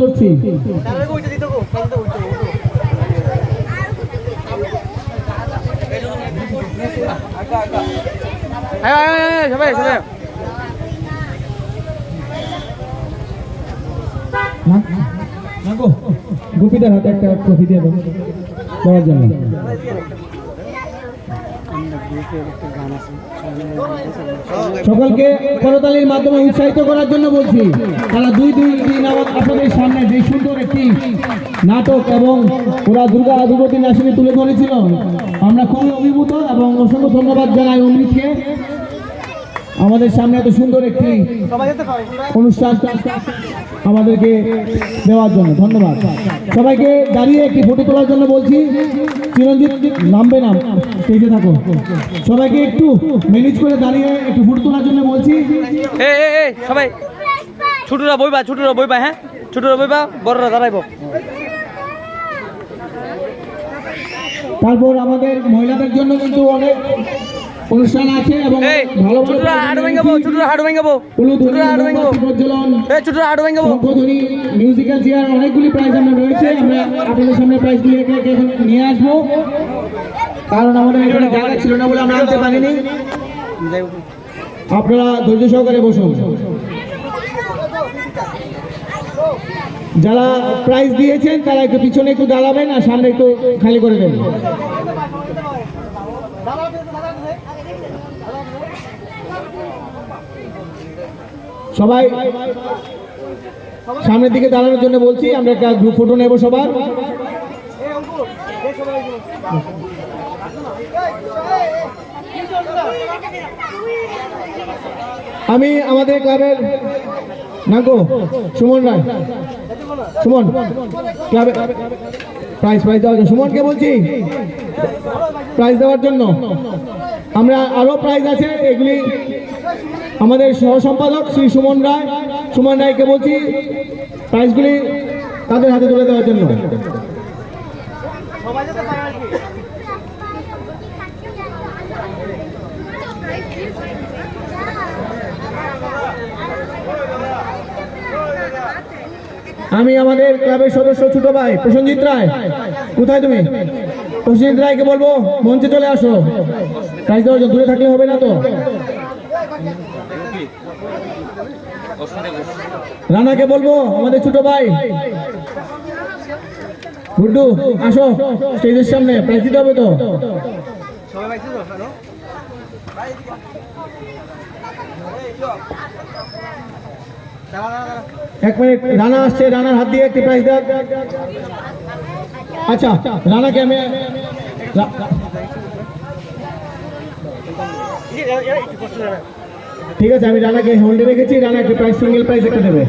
করছি সবাই সবাই গোপীদের হাতে একটা ট্রফি দিয়ে দেওয়ার জন্য সকলকে করতালির মাধ্যমে উৎসাহিত করার জন্য বলছি। তারা দুই দিন আপনাদের সামনে যে সুন্দর একটি নাটক এবং ওরা দুর্গা দুর্গতি নাসিনী তুলে ধরেছিল, আমরা খুবই অভিভূত এবং অসংখ্য ধন্যবাদ জানাই অমৃতকে আমাদের সামনে এত সুন্দর একটি অনুষ্ঠান আমাদেরকে দেওয়ার জন্য ধন্যবাদ। সবাইকে দাঁড়িয়ে একটি ফটো তোলার জন্য বলছি। চিরঞ্জিত নামবে না, স্টেজে থাকো। সবাইকে একটু ম্যানেজ করে দাঁড়িয়ে একটু ফটো তোলার জন্য বলছি। সবাই ছোটরা বইবা হ্যাঁ, ছোটরা বইবা, বড়রা দাঁড়াইব। তারপর আমাদের মহিলাদের জন্য কিন্তু অনেক অনুষ্ঠান আছে এবং ভালো মিউজিক্যাল চেয়ার অনেকগুলি প্রাইজ আমরা রয়েছে। আমরা আপনাদের সামনে প্রাইজগুলি নিয়ে আসবো, কারণ আমাদের এখানে জায়গা ছিল না বলে আমরা আনতে পারিনি। আপনারা ধৈর্য সহকারে বসুন। যারা প্রাইজ দিয়েছেন তারা একটু পিছনে একটু দাঁড়াবেন আর সামনে একটু খালি করে দেবেন। সবাই সামনের দিকে দাঁড়ানোর জন্য বলছি। আমরা একটা গ্রুপ ফটো নেব সবার। আমি আমাদের ক্লাবের নাগো সুমন রায়, সুমন ক্লাবে প্রাইজ দেওয়ার জন্য সুমনকে বলছি প্রাইজ দেওয়ার জন্য। আমরা আরো প্রাইজ আছে, এগুলি আমাদের সহ সম্পাদক শ্রী সুমন রায়কে বলছি প্রাইজগুলি তাদের হাতে তুলে দেওয়ার জন্য। আমি আমাদের ক্লাবের সদস্য ছোট ভাই প্রসেনজিৎ রায়, কোথায় তুমি? প্রসেনজিৎ রায়কে বলবো মঞ্চে চলে আসো। প্রাইজ দেওয়ার জন্য দূরে থাকলে হবে না তো। রানাকে বলবো আমাদের ছোট ভাই গুড্ডু আসো স্টেজের সামনে, প্রাইজ দিতে হবে তো। এক মিনিট, রানা আসছে, রানার হাত দিয়ে একটি প্রাইজ দেন। আচ্ছা রানাকে আমি ঠিক আছে, আমি রানাকে হোল্ডে রেখেছি। রানা একটা প্রাইজ, সিঙ্গেল প্রাইজ একটা দেবে।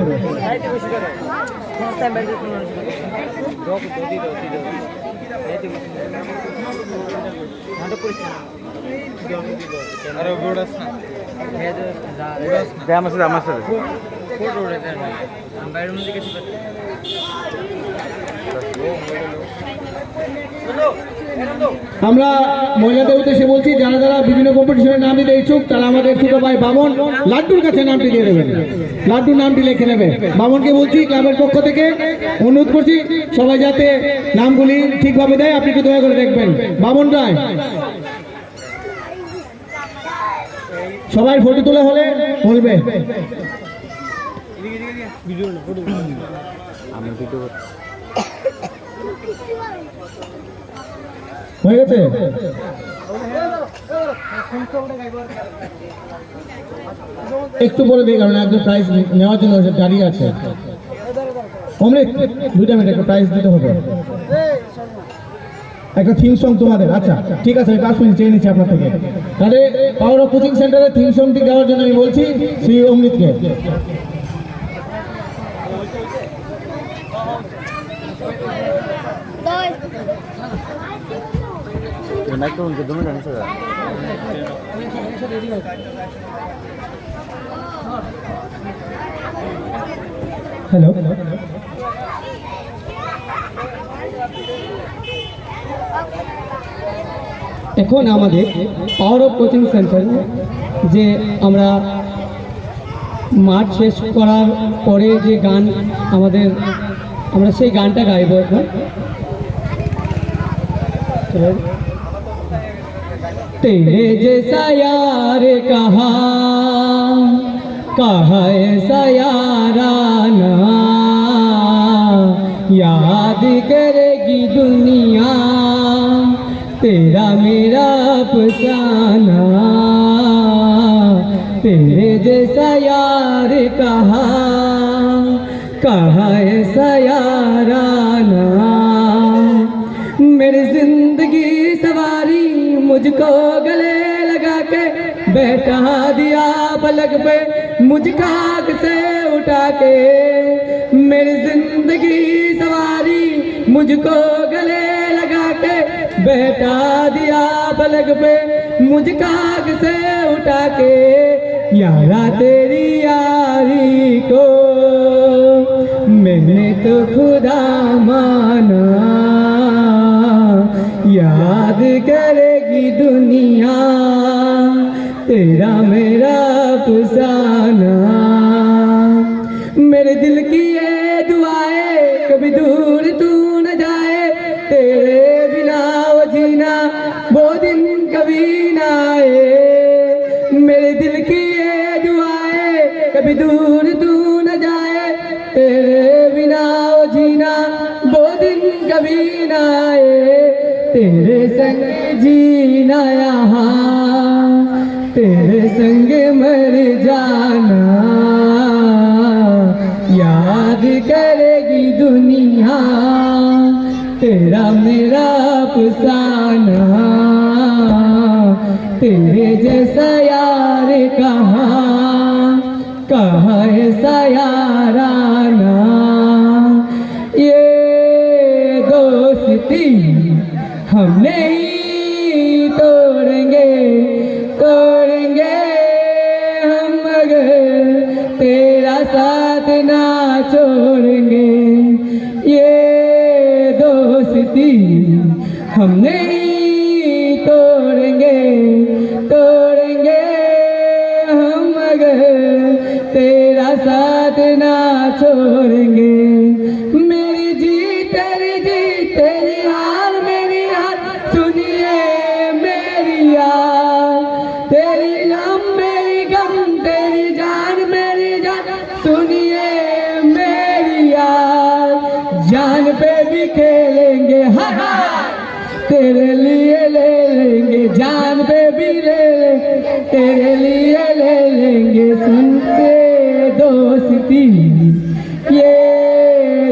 আমরা মহিলাদের উদ্দেশ্যে বলছি, যারা যারা বিভিন্ন কম্পিটিশনের নাম দিতে ইচ্ছুক তারা আমাদের ছোট ভাই বামন লাড্ডুর কাছে নামটি দিয়ে দেবেন। লাড্ডুর নামটি লিখে নেবে। বামনকে বলছি ক্লাবের পক্ষ থেকে অনুরোধ করছি সবাই যাতে নামগুলি ঠিকভাবে দেয়, আপনি একটু দয়া করে দেখবেন। বামন রায়, সবাই ফটো তোলা হলে বলবে। হয়ে গেছে? একটু বলে দিই, কারণ একজন প্রাইজ নেওয়ার জন্য দাঁড়িয়ে আছে। অমৃত 2 মিনিট একটা প্রাইজ দিতে হবে, একটা থিম সং তোমাদের। আচ্ছা ঠিক আছে, আমি 5 মিনিট চেয়ে নিচ্ছি আপনার থেকে। তাহলে পাওয়ার অফ কোচিং সেন্টারের থিম সংটি দেওয়ার জন্য আমি বলছি শ্রী অমৃতকে। হ্যালো, এখন আমাদের পাওয়ার অফ কোচিং সেন্টার যে আমরা মাঠ শেষ করার পরে যে গান আমরা সেই গানটা গাইব এখন। तेरे जैसा यार कहा ऐसा याराना, याद करेगी दुनिया तेरा मेरा अफसाना। तेरे जैसा यार कहा ऐसा याराना, मेरी जिंदगी सवारी मुझको गले लगा के बैठा दिया पलक पे मुझ खाक से उठा के। मेरी जिंदगी सवारी मुझको गले लगा के बैठा दिया पलक पे मुझ खाक से उठा के। यारा तेरी यारी को मैंने तो खुदा माना, याद करेगी दुनिया तेरा मेरा अफसाना। मेरे दिल की ये दुआएं कभी दूर तू न जाए, तेरे बिना वो जीना वो दिन कभी ना आए। मेरे दिल की ये दुआएं कभी दूर तू न जाए, तेरे बिना वो जीना वो दिन कभी ना आए। तेरे संग जीना यहाँ तेरे संग मर जाना, याद करेगी दुनिया तेरा मेरा अफसाना। तेरे जैसा यार कहा ऐसा याराना। ये दोस्ती हम नहीं तोड़ेंगे हम अगर तेरा साथ ना छोड़ेंगे। ये दोस्ती हम नहीं तोड़ेंगे हम अगर तेरा साथ ना छोड़ेंगे। मेरी जीत तेरी हार मेरी हार सुनिए मेरी यार, तेरी गम मेरी गम तेरी जान मेरी जान सुनिए मेरी यार। जान पे भी खेलेंगे तेरे लिए ले लेंगे, जान पे भी ले लेंगे तेरे लिए ले लेंगे। सुनते दोस्ती ये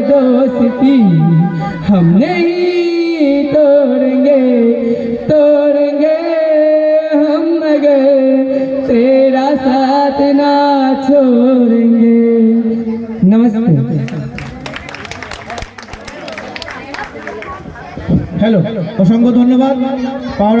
दोस्ती हम नहीं तोड़ेंगे हम अगर तेरा साथ ना छोड़ेंगे। नमस्ते। হ্যালো, অসংখ্য ধন্যবাদ।